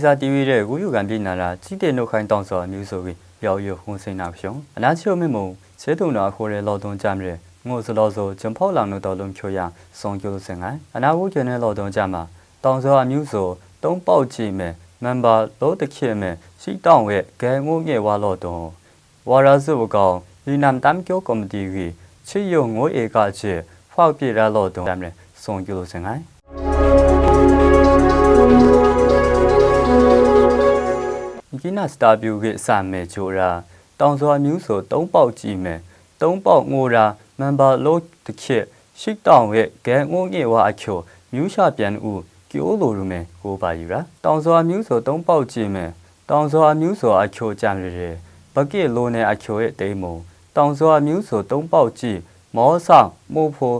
စာတီဗီရဲ့ကိုယူကန်ပြည်နာလာကြီးတဲ့နှုတ်ခိုင်းတောင်းစောအမျိုးဆိုပြီးပြောရဟုံးစိန်နာဖြုံအနာချိုမင်းမုံခြေတုံတော်ခေါ်တဲ့လော်တုံးကြမြဲငိုစလောဆိုဂျမ်ဖောက်လောင်တို့တော်လုံးဖြိုရဆောင်ကျိုးစင်ကအနာဝကျတဲ့လော်တုံးကြမှာတောင်းစောအမျိုးဆိုတုံးပေါက်ကြည့်မဲ့မန်ဘာလို့တခေမဲ့ရှိတောင်းရဲ့ဂဲငိုးငဲ့ဝါလော်တုံးဝါရစုဘကောင်ဒီနမ်တမ်ကျိုကော်မတီကြီးချီယုံငိုးဧကချေဖောက်ပြရလော်တုံးကြမြဲဆောင်ကျိုးစင်ကိနာစတာဗျူကစာမဲချိုရာတောင်စောအမျိုးဆို3ပေါက်ကြည့်မယ်3ပေါက်ငိုရာမန်ဘာလို့တခေရှိတောင်းရဲ့ဂဲငိုးငေဝါအချိုမြူးရှာပြန်ဦးကျိုးလိုရမယ်ကိုပါယူရာတောင်စောအမျိုးဆို3ပေါက်ကြည့်မယ်တောင်စောအမျိုးဆိုအချိုကြံရယ်ဘကစ်လိုနဲ့အချိုရဲ့တိမ်မုံတောင်စောအမျိုးဆို3ပေါက်ကြည့်မောဆောင်မို့ဖို့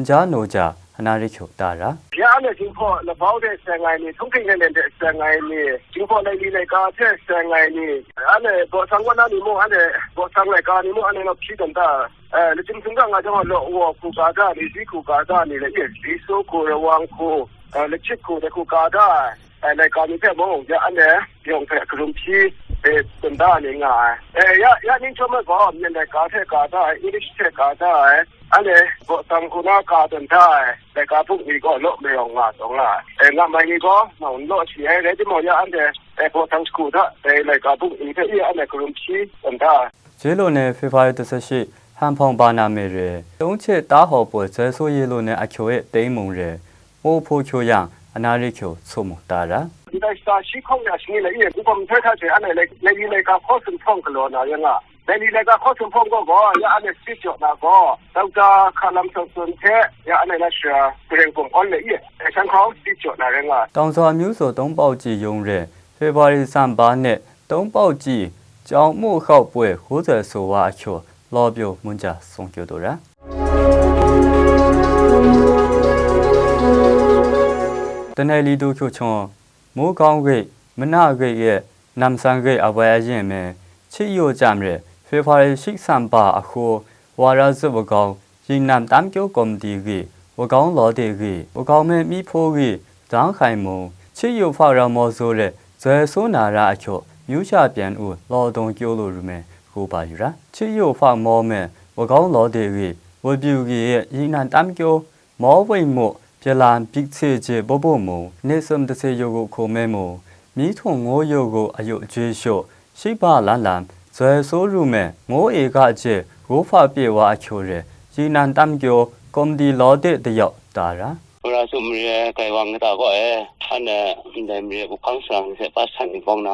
ဂျာနိုကြအနာရိချိုတာရာJa, alle sind vor der Bau der Sängerin, Tunkeln der Sängerin, sind vor der Linie gar der Sängerin. Alle, wo sagen wir dann immer alle, wo sagen wir gar nicht mehr alle noch Schieden da. Die sind schon gar nicht mehr lo, Kugada, die sie Kugada, die ist so cool, Wangko, die Chico, der Kugada, die gar nicht mehr morgen, ja alle, die haben für Grumpi, den da nicht mehr. Ja, nicht schon mal warum, wenn der Gada, Irisch der Gada, alle, wo sagen wir nach Garten da. 大家不如果落没用啊，懂啦？我们如果冇落起来，你啲冇要按的波腾库的，大家不如个要按的公司，懂的。这路呢，非法的是汉方巴拿美人，东切打好波，在所以路呢，阿丘的对门人，我破丘样，阿那里丘错木大啦。你在沙西空呀，是你来耶，如果唔睇睇住，按嚟嚟個可信通嘅咯，那樣啊。你嚟個可信通嗰個，要按嚟接著那個，到家看諗上順車，要按嚟嚟說，佢哋共安嚟耶，想講接著那樣啊。當初မျိုး數東寶記用人，ဖေဖော်ဝါရီ3日東寶記ကြောင့်မို့ခောက်ပွဲဟိုးတဲ့ဆိုဝါအချိုလောပြမွန်ကြဆုံးကြတော့ရာတနေ့လီတို့ချိုချွန်မိုးကောင်းကိမနာကိရဲ့နမ်ဆန်ကိအဝဲရင်မဲချီယိုကြမ်းရဲဖေဖော်ဝါရီ6ပါအခုဝါရဇဝကောင်ရင်နမ်တမ်ကျိုကွန်တီကြီးဝကောင်လော်တေကြီးဝကောင်မဲမိဖိုးကြီးဇန်းခိုင်မုံချီယိုဖောက်ရမောဆိုတဲ့ဇဲဆိုးနာရာအချိုမြူးချပြန်ဦးလော်တုံကျိုးလိုရမဲကိုပါယူရာချီယိုဖောက်မောမဲဝကောင်လော်တေကြီးဝပြူကြီးရဲ့ရင်နမ်တမ်ကျိုမောဝိမို့ပြလန်ပိချေချေဘောဘောမုံနေစမ်တစေယိုကိုခိုမဲမုံမိထုံငိုးယိုကိုအယုတ်ကျွေးလျှော့ရှိပါလန်လန်ဇဲဆိုးရူမဲငိုးဧကကျဲရိုးဖပြေဝါအချိုရဲရီနန်တမ်ကျိုကွန်ဒီလော်တဲ့တယောက်တာရာ我那是没该往个大个哎，他呢现在没不碰上些把产品放呢，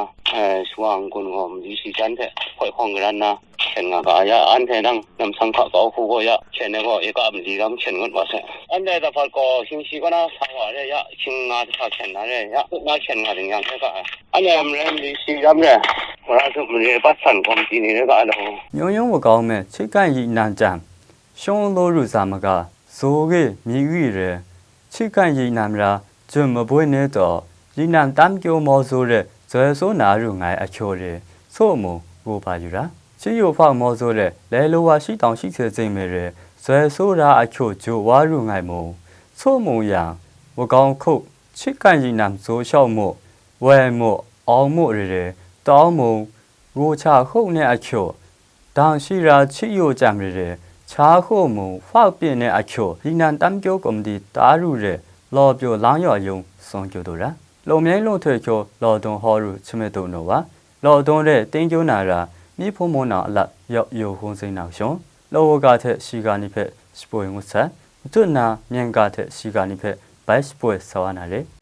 希望跟我们一起站的，快放个人呐，钱那个呀，安排让能参考高户个呀，钱那个一个不是咱们钱个话噻，安排的发个信息个呢，他话的呀，请拿他钱拿的呀，拿钱拿的样那个，安排我们的是咱们的，我那是没把产品今年那个了。永远我讲咩，七干一难站，上路路啥么个，所谓谜语人。七干一男啦，怎么不会呢？到一男单脚毛做的，这说哪入爱阿巧的，错么不怕有啦？只有放毛做的，来路啊西当西车正面的，这说啦阿巧就挖入爱么？错么样？我讲口七干一男做小么，外么熬么的，刀么我查后呢阿巧，当时啦只有这样的。查后么发变的阿巧，一男单脚工地打入的，老表懒要用上脚多啦。老面老退脚，劳动好入吃没多弄哇。劳动的顶脚拿啦，你婆婆拿了要有红色拿上。老我家的时间里拍10倍我猜，这拿面家的时间里拍80倍少哪里？